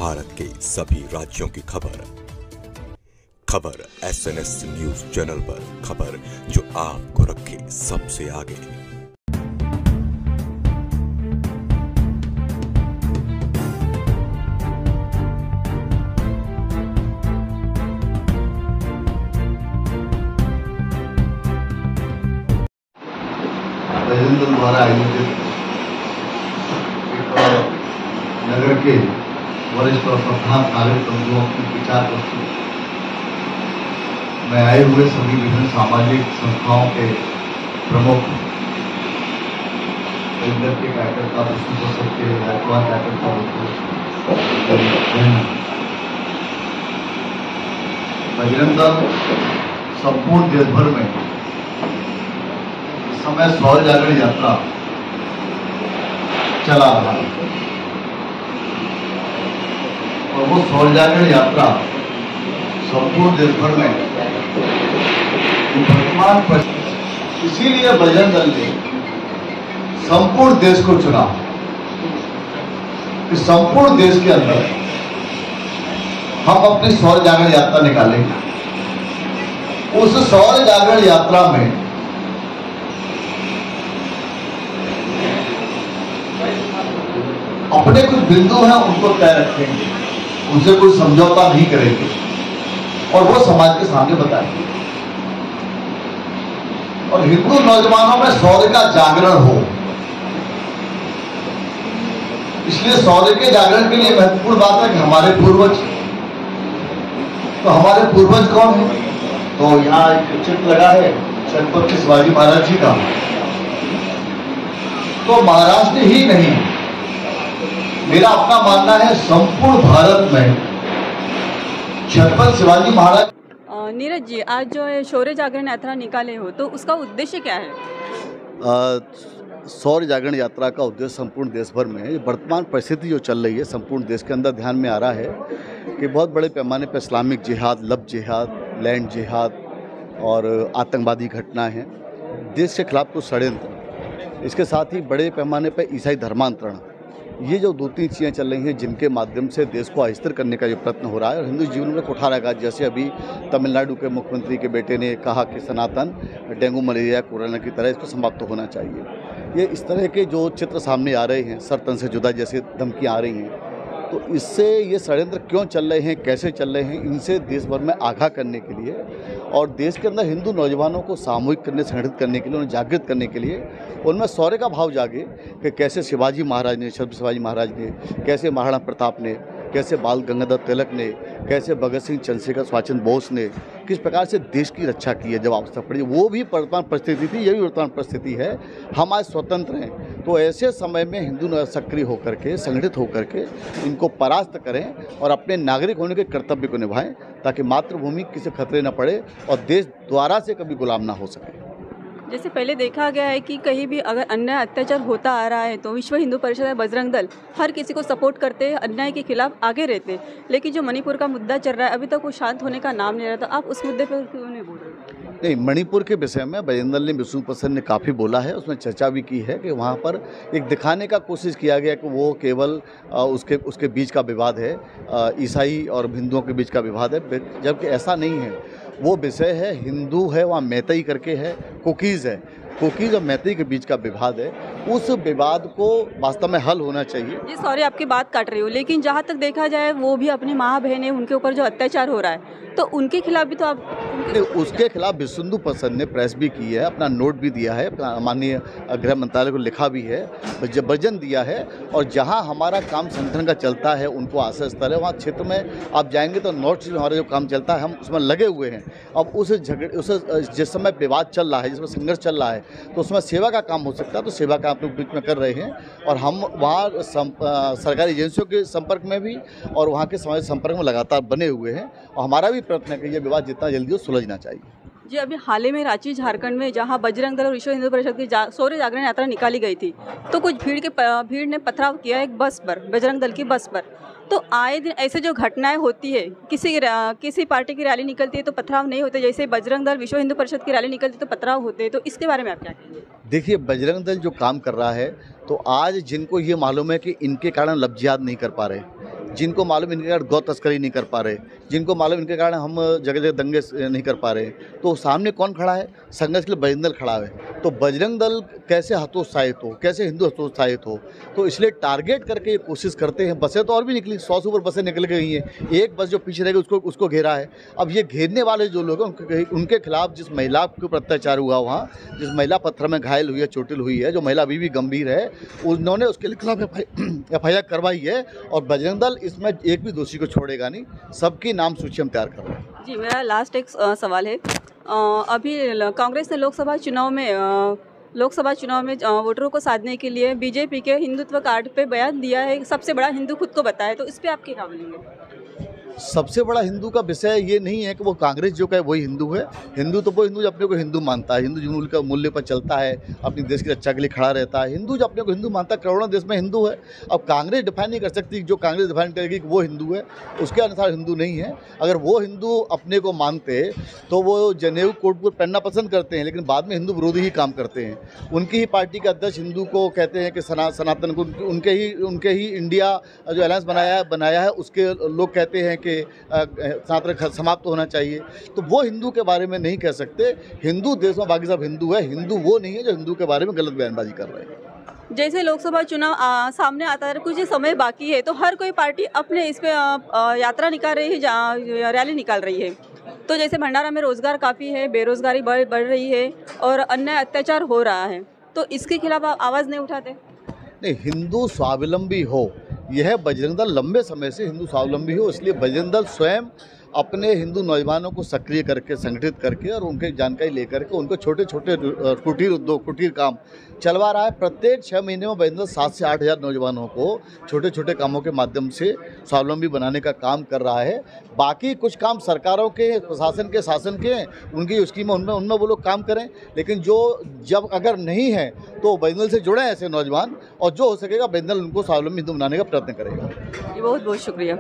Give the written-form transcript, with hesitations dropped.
भारत के सभी राज्यों की खबर SNS न्यूज चैनल पर, खबर जो आपको रखे सबसे आगे। बजरंग दल द्वारा आयोजित नगर के वरिष्ठ और प्रधान नागरिक बंधुओं की विचार प्रस्तुति में आए हुए सभी विभिन्न सामाजिक संस्थाओं के प्रमुख, बजरंग के कार्यकर्ता, विष्णु प्रसाद के गायकवाड़ कार्यकर्ता, बजरंग दल संपूर्ण देश भर में इस समय सौर जागरण यात्रा चला रहा है और वो सौर जागरण यात्रा संपूर्ण देश भर में वर्तमान परिस्थिति, इसीलिए बजरंग दल ने संपूर्ण देश को चुना कि संपूर्ण देश के अंदर हम अपनी सौर जागरण यात्रा निकालेंगे। उस सौर जागरण यात्रा में अपने कुछ बिंदु हैं, उनको तय रखेंगे, उनसे कोई समझौता नहीं करेंगे और वो समाज के सामने बताएंगे। और हिंदू नौजवानों में सौर्य का जागरण हो, इसलिए सौर्य के जागरण के लिए महत्वपूर्ण बात है कि हमारे पूर्वज, तो हमारे पूर्वज कौन है? तो यहाँ एक चित्र लगा है छत्रपति शिवाजी महाराज जी का। तो महाराष्ट्र ही नहीं, मेरा अपना मानना है संपूर्ण भारत में छत्रपति शिवाजी महाराज। नीरज जी, आज जो है शौर्य जागरण यात्रा निकाले हो, तो उसका उद्देश्य क्या है? सौर जागरण यात्रा का उद्देश्य संपूर्ण देश भर में वर्तमान परिस्थिति जो चल रही है संपूर्ण देश के अंदर ध्यान में आ रहा है कि बहुत बड़े पैमाने पर इस्लामिक जिहाद, लब जिहाद, लैंड जिहाद और आतंकवादी घटना है, देश के खिलाफ कुछ षड्यंत्र, इसके साथ ही बड़े पैमाने पर ईसाई धर्मांतरण, ये जो दो तीन चीज़ें चल रही हैं जिनके माध्यम से देश को अस्थिर करने का जो प्रयत्न हो रहा है और हिंदू जीवन में उठा रखा। जैसे अभी तमिलनाडु के मुख्यमंत्री के बेटे ने कहा कि सनातन डेंगू, मलेरिया, कोरोना की तरह इसको समाप्त होना चाहिए। ये इस तरह के जो चित्र सामने आ रहे हैं, सर तन से जुदा जैसे धमकियाँ आ रही हैं, तो इससे ये षड्यंत्र क्यों चल रहे हैं, कैसे चल रहे हैं, इनसे देश भर में आगाह करने के लिए और देश के अंदर हिंदू नौजवानों को सामूहिक करने, संगठित करने के लिए, उन्हें जागृत करने के लिए, उनमें शौर्य का भाव जागे कि कैसे शिवाजी महाराज ने, छत्रपति शिवाजी महाराज ने, कैसे महाराणा प्रताप ने, कैसे बाल गंगाधर तिलक ने, कैसे भगत सिंह, चंद्रशेखर, सुभाष चंद्र बोस ने किस प्रकार से देश की रक्षा की है जब आवश्यकता पड़ी। वो भी वर्तमान परिस्थिति थी, यही वर्तमान परिस्थिति है। हम आज स्वतंत्र हैं, तो ऐसे समय में हिंदू सक्रिय होकर के, संगठित होकर के इनको परास्त करें और अपने नागरिक होने के कर्तव्य को निभाएं ताकि मातृभूमि किसी खतरे न पड़े और देश द्वारा से कभी गुलाम ना हो सके। जैसे पहले देखा गया है कि कहीं भी अगर अन्याय अत्याचार होता आ रहा है तो विश्व हिंदू परिषद या बजरंग दल हर किसी को सपोर्ट करते हैं, अन्याय के खिलाफ आगे रहते हैं, लेकिन जो मणिपुर का मुद्दा चल रहा है अभी तक वो शांत होने का नाम नहीं रहा, तो आप उस मुद्दे पर क्यों नहीं बोल रहे? नहीं, मणिपुर के विषय में बजरंग दल ने, विष्णु प्रसाद ने काफ़ी बोला है, उसमें चर्चा भी की है कि वहाँ पर एक दिखाने का कोशिश किया गया कि वो केवल उसके बीच का विवाद है, ईसाई और हिंदुओं के बीच का विवाद है, जबकि ऐसा नहीं है। वो विषय है, हिंदू है, वहाँ मैतई करके है, कुकीज़ है, कुकीज़ और मैतई के बीच का विवाद है, उस विवाद को वास्तव में हल होना चाहिए। जी सॉरी आपकी बात काट रही हूँ, लेकिन जहाँ तक देखा जाए वो भी अपनी माँ बहन है, उनके ऊपर जो अत्याचार हो रहा है तो उनके खिलाफ भी तो आप उसके खिलाफ विष्णु प्रसाद ने प्रेस भी की है, अपना नोट भी दिया है, माननीय गृह मंत्रालय को लिखा भी है, वचन दिया है। और जहां हमारा काम संगठन का चलता है, उनको आश्रय स्थल है, वहाँ क्षेत्र में आप जाएंगे तो नॉर्थ ईस्ट में हमारा जो काम चलता है हम उसमें लगे हुए हैं। अब उस जिस समय विवाद चल रहा है, जिसमें संघर्ष चल रहा है, तो उसमें सेवा का काम हो सकता है, तो सेवा का आप लोग बीच में कर रहे हैं और हम वहाँ सरकारी एजेंसियों के संपर्क में भी और वहाँ के समाज संपर्क में लगातार बने हुए हैं और हमारा भी प्रयत्न है कि ये विवाद जितना जल्दी हो सुलझना चाहिए। जी, अभी हाल ही में रांची झारखंड में जहां बजरंग दल और विश्व हिंदू परिषद की शौर्य जागरण यात्रा निकाली गई थी, तो कुछ भीड़ ने पथराव किया एक बस पर, बजरंग दल की बस पर। तो आए दिन ऐसे जो घटनाएं होती है, किसी पार्टी की रैली निकलती है तो पथराव नहीं होते, जैसे बजरंग दल विश्व हिंदू परिषद की रैली निकलती है तो पथराव होते हैं, तो इसके बारे में आप क्या कहेंगे? देखिए, बजरंग दल जो काम कर रहा है, तो आज जिनको ये मालूम है कि इनके कारण लब जिहाद नहीं कर पा रहे, जिनको मालूम इनके कारण गौ तस्करी नहीं कर पा रहे, जिनको मालूम इनके कारण हम जगह जगह दंगे नहीं कर पा रहे, तो सामने कौन खड़ा है? संघर्ष के लिए बजरंग दल खड़ा है। तो बजरंग दल कैसे हतोत्साहित हो, कैसे हिंदू हतोत्साहित हो, तो इसलिए टारगेट करके ये कोशिश करते हैं। बसें तो और भी निकली, 100 से ऊपर बसें निकल गई हैं, एक बस जो पीछे रह गई उसको घेरा है। अब ये घेरने वाले जो लोग हैं उनके खिलाफ, जिस महिला के ऊपर अत्याचार हुआ वहाँ, जिस महिला पत्थर में घायल हुई है, चोटिल हुई है, जो महिला अभी भी गंभीर है, उन्होंने उसके खिलाफ FIR करवाई है। और बजरंग दल इसमें एक भी दोषी को छोड़ेगा नहीं, सबकी नाम सूची हम तैयार कर रहे हैं। जी, मेरा लास्ट एक सवाल है। अभी कांग्रेस ने लोकसभा चुनाव में वोटरों को साधने के लिए बीजेपी के हिंदुत्व कार्ड पे बयान दिया है, सबसे बड़ा हिंदू खुद को बताया, तो इस पे आप क्या बोलेंगे? सबसे बड़ा हिंदू का विषय ये नहीं है कि वो कांग्रेस जो है वही हिंदू है। हिंदू तो वो हिंदू जो अपने को हिंदू मानता है, हिंदू जो का मूल्य पर चलता है, अपनी देश की रक्षा के लिए खड़ा रहता है। हिंदू जो अपने को हिंदू मानता है, करोड़ों देश में हिंदू है। अब कांग्रेस डिफाइन नहीं कर सकती, जो कांग्रेस डिफाइन करेगी कि वो हिंदू है, उसके अनुसार हिंदू नहीं है। अगर वो हिंदू अपने को मानते तो वो जनेऊ कोट को पहनना पसंद करते हैं, लेकिन बाद में हिंदू विरोधी ही काम करते हैं। उनकी ही पार्टी के अध्यक्ष हिंदू को कहते हैं कि सनातन को, उनके ही इंडिया जो अलायंस बनाया है उसके लोग कहते हैं कि सनातन समाप्त होना चाहिए। तो वो हिंदू के बारे में नहीं कह सकते। हिंदू देश में बाकी सब हिंदू है, हिंदू वो नहीं है जो हिंदू के बारे में गलत बयानबाजी कर रहे हैं। जैसे लोकसभा चुनाव सामने आता है, कुछ समय बाकी है, तो हर कोई पार्टी अपने इस पे यात्रा निकाल रही है, रैली निकाल रही है। तो जैसे भंडारा में रोजगार काफ़ी है, बेरोजगारी बढ़ रही है और अन्य अत्याचार हो रहा है, तो इसके खिलाफ आप आवाज़ नहीं उठाते? नहीं, हिंदू स्वावलंबी हो, यह बजरंग दल लंबे समय से हिंदू स्वावलंबी हो, इसलिए बजरंग दल स्वयं अपने हिंदू नौजवानों को सक्रिय करके, संगठित करके और उनकी जानकारी लेकर के उनको छोटे छोटे कुटीर उद्योग, कुटीर काम चलवा रहा है। प्रत्येक 6 महीने में बजरंग दल 7 से 8 हज़ार नौजवानों को छोटे छोटे कामों के माध्यम से स्वावलंबी बनाने का काम कर रहा है। बाकी कुछ काम सरकारों के, प्रशासन के, शासन के, उनकी स्कीमें उनमें वो लोग काम करें, लेकिन जो जब अगर नहीं है तो बजरंग दल से जुड़े ऐसे नौजवान, और जो हो सकेगा बजरंग दल उनको स्वावलंबी हिंदू बनाने का प्रयत्न करेगा। बहुत बहुत शुक्रिया।